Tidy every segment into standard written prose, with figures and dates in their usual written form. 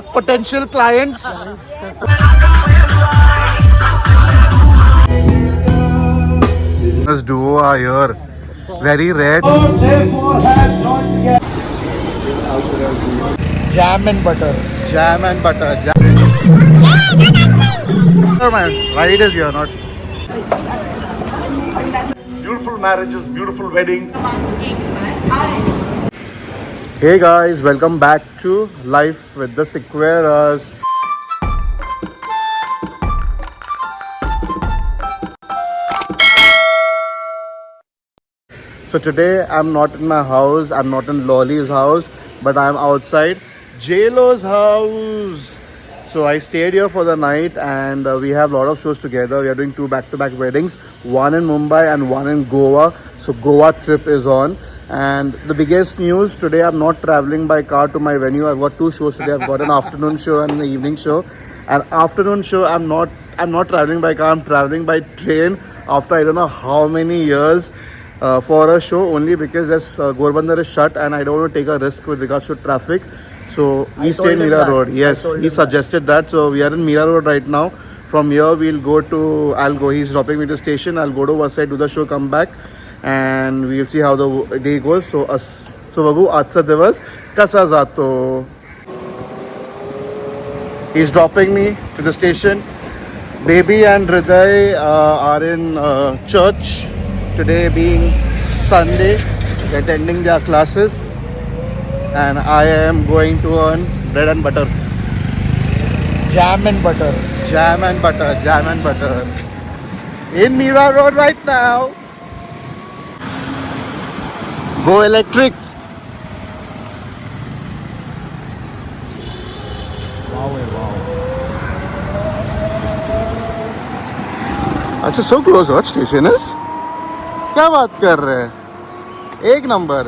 potential clients. This duo are here. Very red. Jam and butter. Jam and butter. Jam. Man, ride is here, not. Beautiful marriages, beautiful weddings. Hey guys, welcome back to Life with the Sequeras. So today I'm not in my house, I'm not in Lolly's house, but I'm outside JLo's house. So I stayed here for the night and we have a lot of shows together. We are doing 2 back-to-back weddings, one in Mumbai and one in Goa. So Goa trip is on. And the biggest news, today I'm not traveling by car to my venue. I've got 2 shows today. I've got an afternoon show and an evening show. And afternoon show, I'm not traveling by car, I'm traveling by train after I don't know how many years. For a show only because this Gorbandar is shut and I don't want to take a risk with regards to traffic. So we stay in Mira Road. Yes, he suggested that. So we are in Mira Road right now. From here we'll go to, he's dropping me to station. I'll go to Vasai, do the show, come back and we'll see how the day goes. So Babu, Acha Divas, Kasa Zato. He's dropping me to the station. Baby and Hriday are in church. Today being Sunday, attending their classes, and I am going to earn bread and butter. Jam and butter. Jam and butter, jam and butter. In Mira Road right now. Go electric. Wow. अच्छा, so close what station is? क्या बात कर रहे हैं? एक number.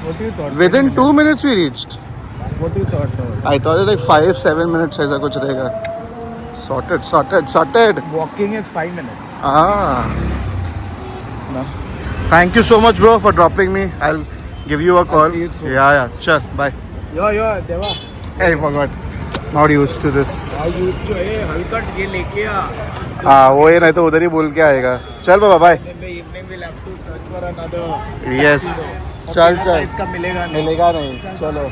What you thought? Within 2 minutes we reached. What you thought? I thought it like 5-7 minutes ऐसा कुछ रहेगा. Sorted. Walking is 5 minutes. It's not. Thank you so much, bro, for dropping me. I'll give you a call. see you soon. Yeah. Sure. Bye. Yo, Deva. Hey, forgot. Not used to this. I used to. Hey, हल्का ये लेके आ. हाँ, वो ये नहीं तो उधर ही बोल के आएगा. चल बाबा, bye. In the evening we'll have to search for another. Yes. चल. इसका मिलेगा नहीं. मिलेगा नहीं. चलो.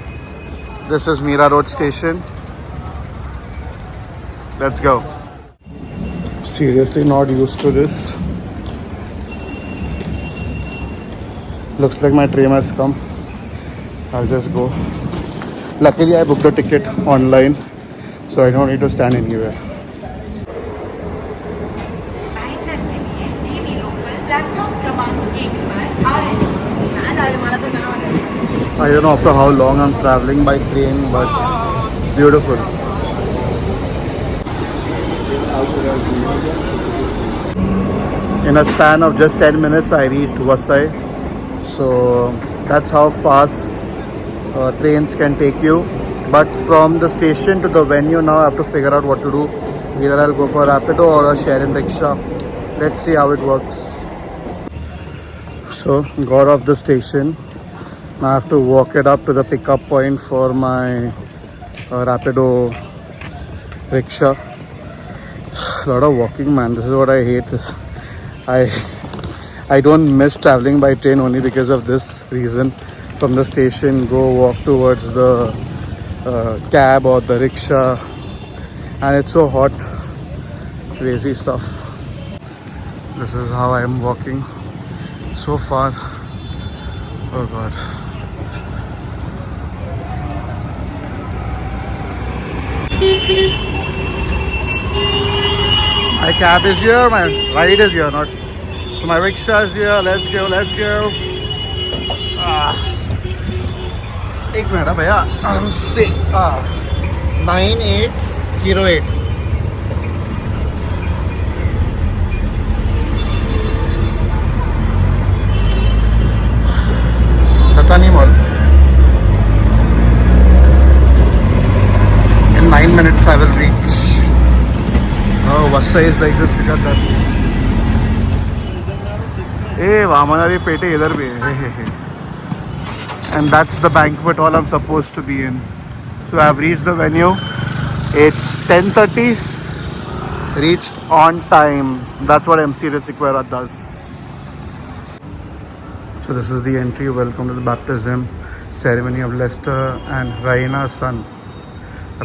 This is Mira Road Station. Let's go. Seriously, not used to this. Looks like my train has come. I'll just go. Luckily, I booked the ticket online, so I don't need to stand anywhere. I don't know after how long I'm traveling by train, but beautiful. In a span of just 10 minutes, I reached Vasai. So that's how fast trains can take you. But from the station to the venue, now I have to figure out what to do. Either I'll go for Rapido or a sharing rickshaw. Let's see how it works. So got off the station. Now I have to walk it up to the pickup point for my Rapido rickshaw. A lot of walking, man. This is what I hate. I don't miss traveling by train only because of this reason. From the station, go walk towards the cab or the rickshaw, and it's so hot. Crazy stuff. This is how I am walking so far. Oh God. My cab is here, my ride is here, not. So my rickshaw is here. Let's go. एक minute है भैया. 9808. Datani Mall. In 9 minutes I will reach. Oh, Vasai is like this because that. Hey, Vamanari Pete इधर भी है. and that's the banquet hall I'm supposed to be in. So I've reached the venue. It's 10:30. Reached on time. That's what MC Resiquera does. So this is the entry. Welcome to the baptism ceremony of Lester and Raina's son.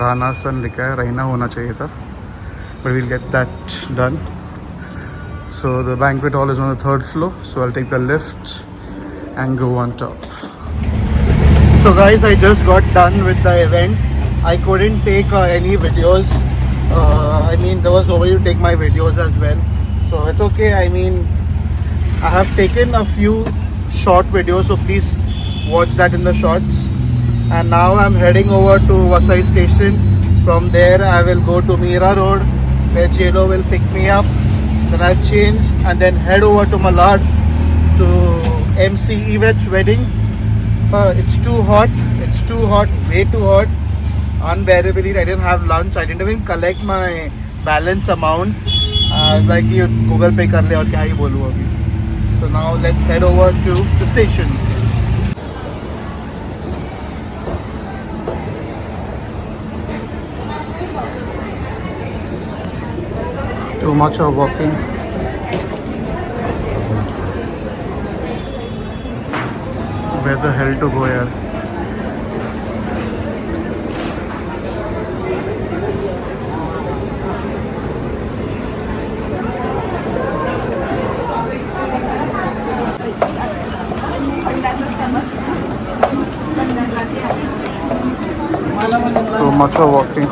Rana's son लिखा है, Raina होना चाहिए था, but we'll get that done. So the banquet hall is on the 3rd floor. So I'll take the lift and go on top. So guys, I just got done with the event. I couldn't take any videos. I mean, there was nobody to take my videos as well. So it's okay. I mean, I have taken a few short videos. So please watch that in the shorts. And now I'm heading over to Vasai station. From there, I will go to Mira Road, where JLo will pick me up. Then I'll change and then head over to Malad to MC Yvette's wedding. It's too hot. It's too hot. Way too hot. Unbearably. I didn't have lunch. I didn't even collect my balance amount. I was like, you Google Pay kar le aur kya hi bolu abhi. So now let's head over to the station. Too much of walking. Where the hell to go, yaar? Too much of walking.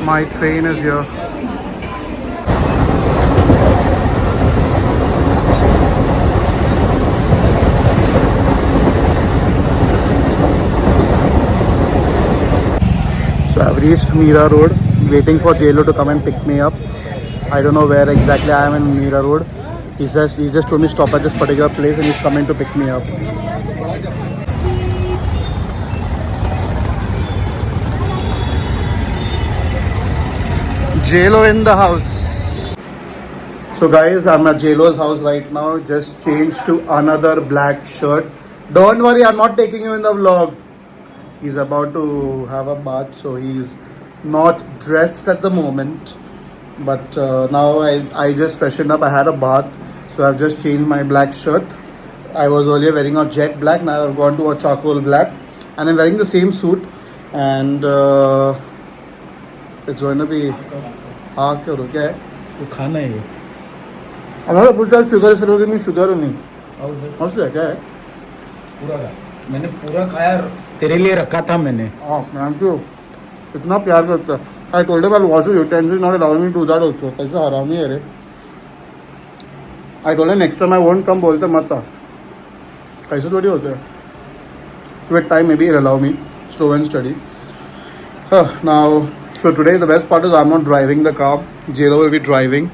My train is here. So I've reached Mira Road, waiting for JLo to come and pick me up. I don't know where exactly I am in Mira Road. He just told me stop at this particular place and he's coming to pick me up. JLo in the house. So guys, I'm at JLo's house right now. Just changed to another black shirt. Don't worry, I'm not taking you in the vlog. He's about to have a bath, so he's not dressed at the moment. But now I just freshened up. I had a bath, so I've just changed my black shirt. I was earlier wearing a jet black. Now I've gone to a charcoal black, and I'm wearing the same suit. And it's going to be okay. तो खाना है ये. हमारा पूछा sugar फिर होगी नहीं sugar नहीं. How's it? क्या है? पूरा खा. मैंने पूरा खाया. तेरे लिए रखा था मैंने. Thank you. इतना प्यार करता है. I told him I'll wash your utensils, not allowing me to do that also. कैसा हरामी है रे. I told him next time I won't come. बोलते मत आ. कैसे थोड़ी होते हैं. With time maybe he'll allow me. Slow and steady. Now, so today the best part is I'm not driving the car. JLo will be driving.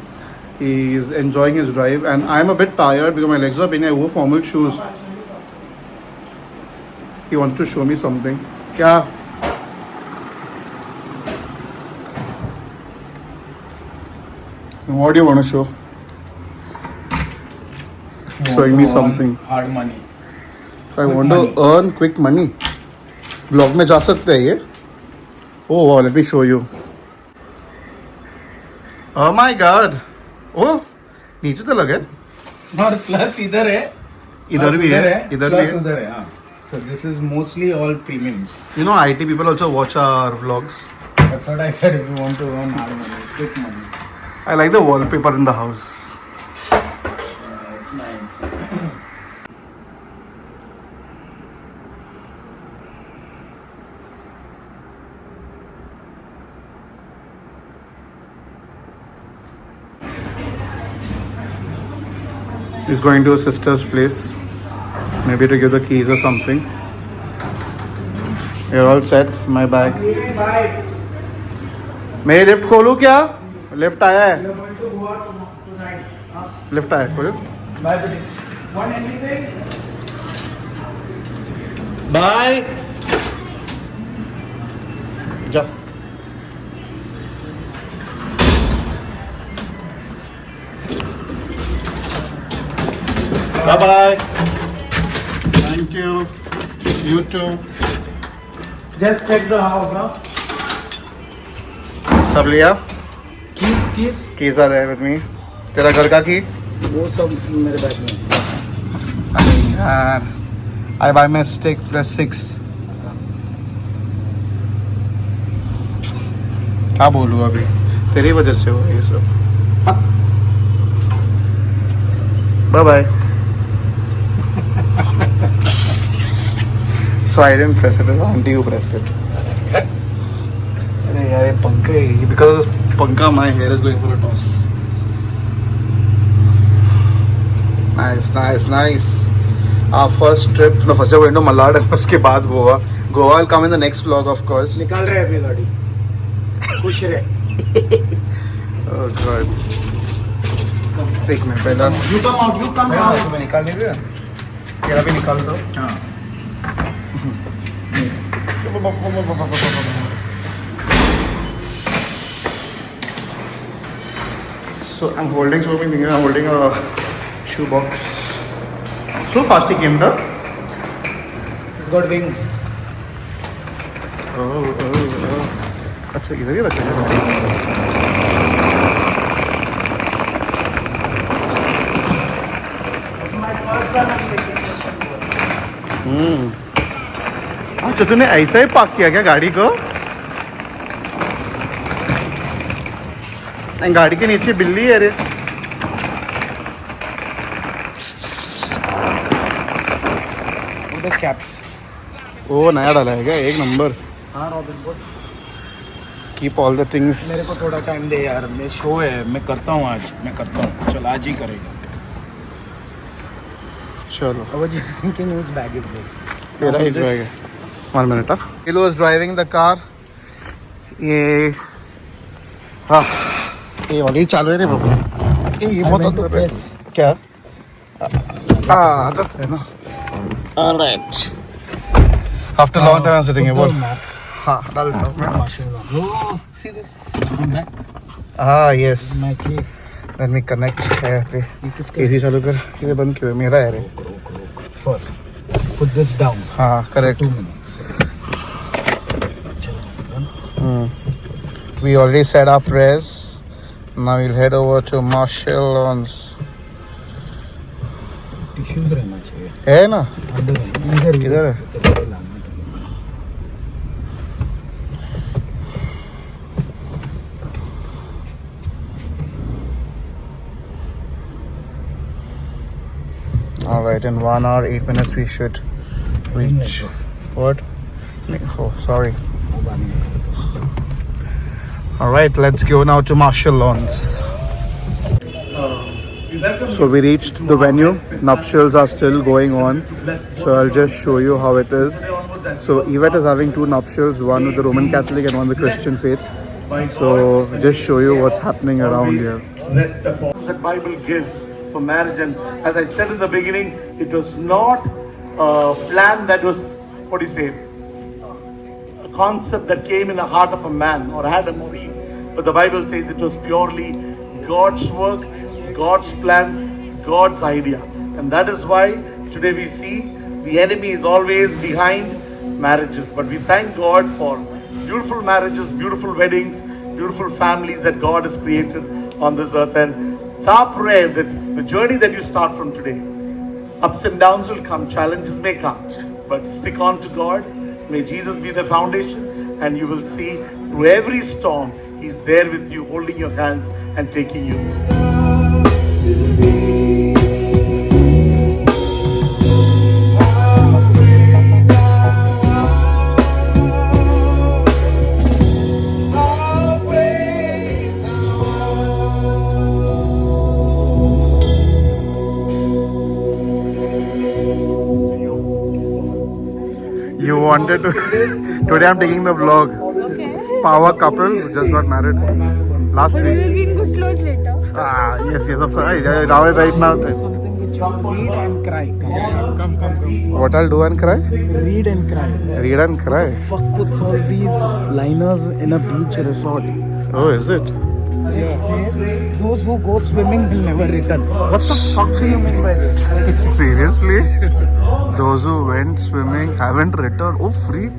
He's enjoying his drive, and I'm a bit tired because my legs are paining. I wore formal shoes. He wants to show me something. क्या? What do you want to show? Showing me something. Hard money. I want to earn quick money. Vlog में जा सकते हैं ये? Oh wow, let me show you. Oh my God. Oh, नीचे तो लगे. और प्लस इधर है. इधर भी है. इधर भी प्लस है. उधर है. हाँ. So this is mostly all premiums. You know, IT people also watch our vlogs. That's what I said. If you want to earn hard money, quick money. I like the wallpaper in the house. It's nice. He's going to his sister's place. Maybe to give the keys or something. You're all set. My bag. मैं ये lift खोलूँ क्या? Lift आया है. Lift आया है. खोलो. Bye, buddy. Want anything? Bye. जा. Bye bye. Thank you. You too. Just check the house, huh? सब लिया? Keys. Keys are there with me. तेरा घर का की? वो सब मेरे बैग में. यार, I by mistake plus 6. क्या बोलूँ अभी? तेरी वजह से हुआ ये सब. Bye bye. So I didn't press it. Auntie, you pressed it. अरे यार ये पंखा है. Because of this पंखा, my hair is going for a toss. Nice. Our first trip. No, first we went to Malad and उसके बाद Goa. Goa will come in the next vlog, of course. निकाल रहे अभी गाड़ी. खुश रहे. Oh God. एक मिनट पहला. You come out. मैं निकाल दीजिए. तेरा भी निकाल दो. हाँ. So I'm holding so many things. I'm holding a shoe box. So fast he came down. It's got wings. Oh. अच्छा इधर ही रखेगा. My first time I'm taking. अच्छा तूने ऐसा ही पार्क किया क्या गाड़ी को? गाड़ी के नीचे बिल्ली है रे. The caps. वो नया डाला है क्या? एक नंबर. हाँ robin good. Keep all the things. मेरे को थोड़ा टाइम दे यार. मैं शो है. मैं करता हूँ आज. चल आज ही करेगा. चलो. I was just thinking whose bag it was. तेरा ही drive. 1 minute. He was driving the car. ये ऑलरेडी चालू है रे बाबू. ये बहुत अंदर है. क्या? तो है ना. Alright. After long time I'm sitting here. बोल. हाँ डाल दो. Oh, see this? I'm back. Yes. My keys. Let me connect है पे. किसका? AC चालू कर. इसे बंद क्यों है? मेरा है रे. First, put this down. हाँ correct. 2 minutes. We already said our prayers. Now we'll head over to Marshall Lawns. Tissues रहना चाहिए. है ना? अंदर है. किधर है? All right, in 1 hour 8 minutes we should reach. What? Oh, sorry. All right, let's go now to Marshall Lawns. So we reached the venue. Nuptials are still going on. So I'll just show you how it is. So Yvette is having 2 nuptials, one with the Roman Catholic and one with the Christian faith. So just show you what's happening around here. That Bible gives for marriage, and as I said in the beginning, it was not a plan that was, what do you say, a concept that came in the heart of a man or Adam or Eve, but the Bible says it was purely God's work, God's plan, God's idea. And that is why today we see the enemy is always behind marriages, but we thank God for beautiful marriages, beautiful weddings, beautiful families that God has created on this earth. And it's our prayer that the journey that you start from today, ups and downs will come, challenges may come, but stick on to God. May Jesus be the foundation, and you will see through every storm, He's there with you, holding your hands and taking you. You wanted to. Today I'm taking the vlog. Okay. Power couple who just got married last But we week. will be in good clothes later. Yes, of course. Right now. Something which read and cry. Come. What I'll do and cry? Read and cry. Read and cry. Fuck puts all these liners in a beach resort. Oh, is it? Those who go swimming will never return. What the fuck do you mean by this? Seriously? Those who went swimming haven't returned. Oh, freak.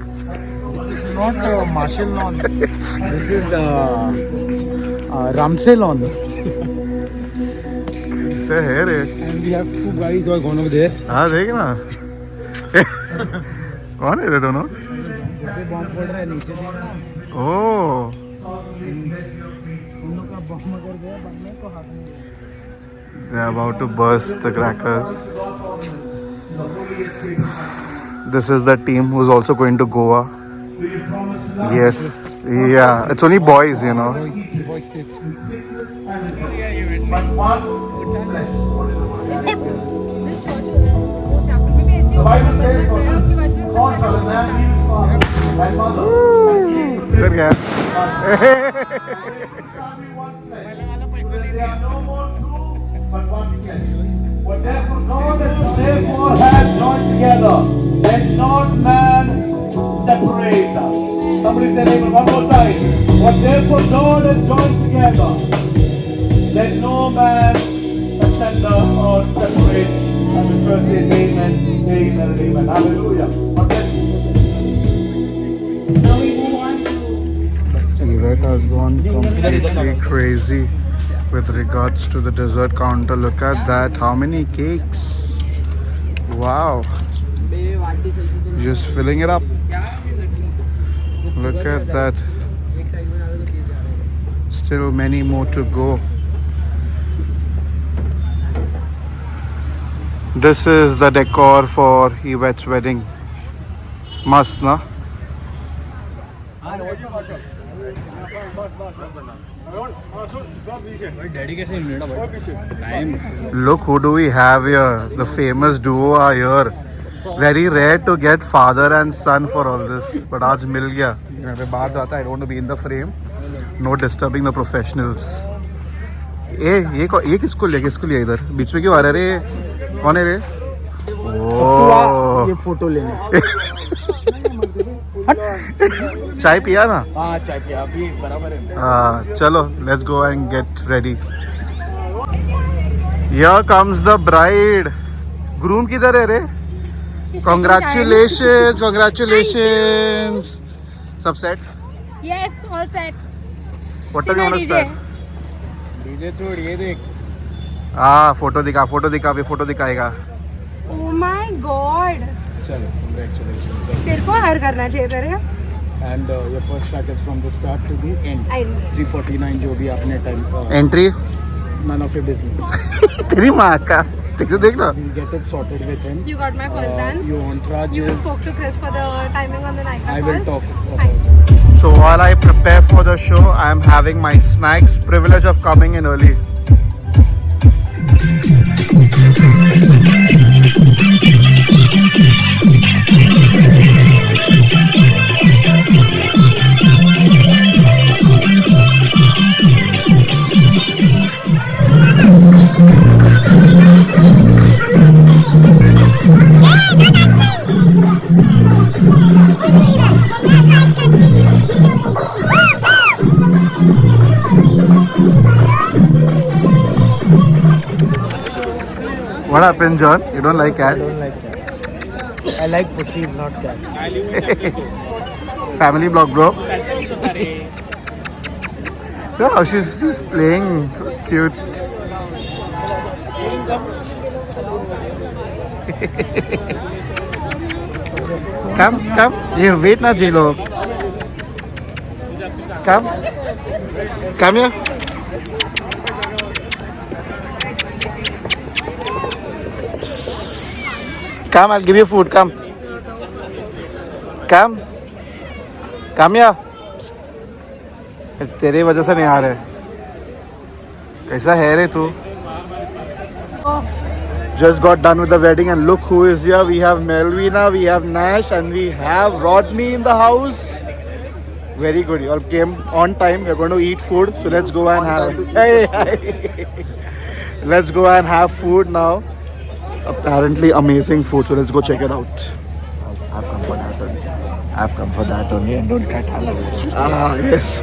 This is not martial lawn. This is Ramsey lawn. कैसे है रे? And we have two guys who are going over there. हाँ देख ना. कौन है रे दोनों? बॉम्ब फोड़ रहा है नीचे देखना. Oh. उन लोग का बॉम्ब अगर गया बनने तो हाथ में. They're about to burst the crackers. This is the team who's also going to Goa. Yes. Yeah. It's only boys, you know. Boys trip. इधर क्या? Whatever God and therefore has joined together, let not man separate. Somebody say amen one more time. Whatever God has joined together, let no man asunder or separate. And the church says amen, amen, and amen. Hallelujah. Yvette has gone completely crazy with regards to the dessert counter. Look at that. How many cakes? Wow. Just filling it up. Look at that. Still many more to go. This is the decor for Yvette's wedding. Must, na? Look who do we have here. The famous duo are here. Very rare to get father and son for all this. But आज मिल गया. मैं बाहर जाता. I don't want to be in the frame. No disturbing the professionals. ये किसको लिया इधर? बीच में क्यों आ रहा है रे? कौन है रे? ये फोटो लेने. चाय पिया ना? हाँ चाय पिया अभी बराबर है. हाँ चलो let's go and get ready. Here comes the bride. Groom किधर है रे? Congratulations. सब set? Yes, all set. What time you want to start? DJ छोड़ ये देख. हाँ फोटो दिखा अभी फोटो दिखाएगा. Oh my God. चलो congratulations. तेरे को हर करना चाहिए तेरे. And your first track is from the start to the end. 349 जो भी आपने time. Entry? None of your business. तेरी माँ का. ठीक है देख लो. We'll get it sorted with him. You got my first dance. You entourage. You spoke to Chris for the timing on the night. I will talk. Fine. So while I prepare for the show, I am having my snacks. Privilege of coming in early. What happened, John? You don't like cats? I don't like cats. I like pussies, not cats. Family blog, bro. Yeah, she's playing cute. Come. Here, wait na, J-Lo. Come here. Come, I'll give you food. Come here. तेरे वजह से नहीं आ रहे. कैसा है रे तू? Just got done with the wedding and look who is here. We have Melvina, we have Nash, and we have Rodney in the house. Very good. You all came on time. We're going to eat food. So let's go and have. Let's go and have food now. Apparently amazing food. So let's go check it out. I've come for that only. I've come for that only and don't cut halal. Ah, yes.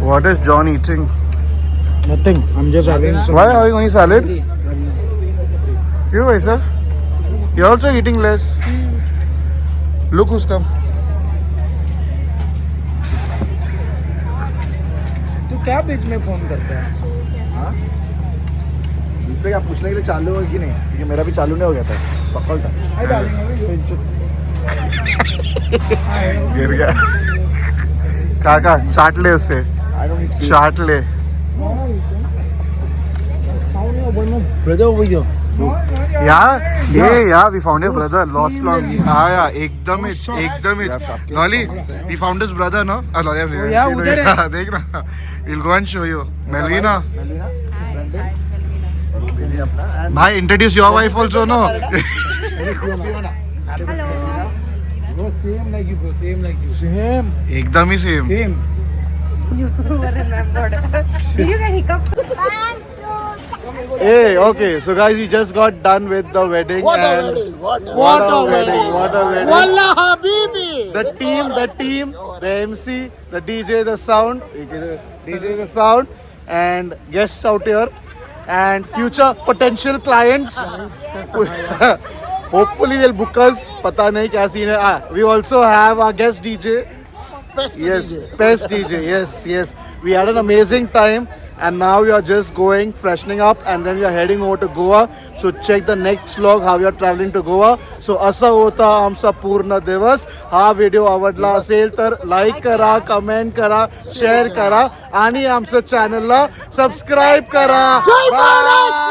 What is John eating? Nothing. I'm just having some. Why are you only salad? You, sir? You're also eating less. Look who's come. तू क्या बीच में phone करता है? पे क्या पूछने के लिए चालू हो कि नहीं, क्योंकि मेरा भी चालू नहीं हो गया था, पकड़ था। गिर गया। काका चाट ले उससे, I don't need to. चाट ले। Found your one more brother over here. Yeah, we found your brother. Lost long. Yeah, एकदम it. Lolly, we found his brother, no? Lolly, yeah, उधर है। देख ना, we'll go and show you. Melvina, Melvina, Brendan, busy अपना and bhai, introduce your wife also, no? Fiona. Hello. Bro, same like you, bro. Same like you. Same. एकदम ही same. Same. You were remembered. Did you get hiccups? Hey, okay. So guys, we just got done with the wedding. What a and wedding! What a What a wedding! What a wedding! Wallah Habibi! The team, the MC, the DJ, the sound, and guests out here, and future potential clients. Hopefully they'll book us. Pata nahi kya scene hai. We also have our guest DJ. Best Yes, DJ. best DJ. Yes. We had an amazing time, and now we are just going, freshening up, and then we are heading over to Goa. So check the next vlog how we are traveling to Goa. So असा होता आमचा पूर्ण दिवस. हा video आवडला असेल तर like करा, कमेंट करा, शेअर करा आणि आमच्या चॅनलला सबस्क्राईब करा. बाय.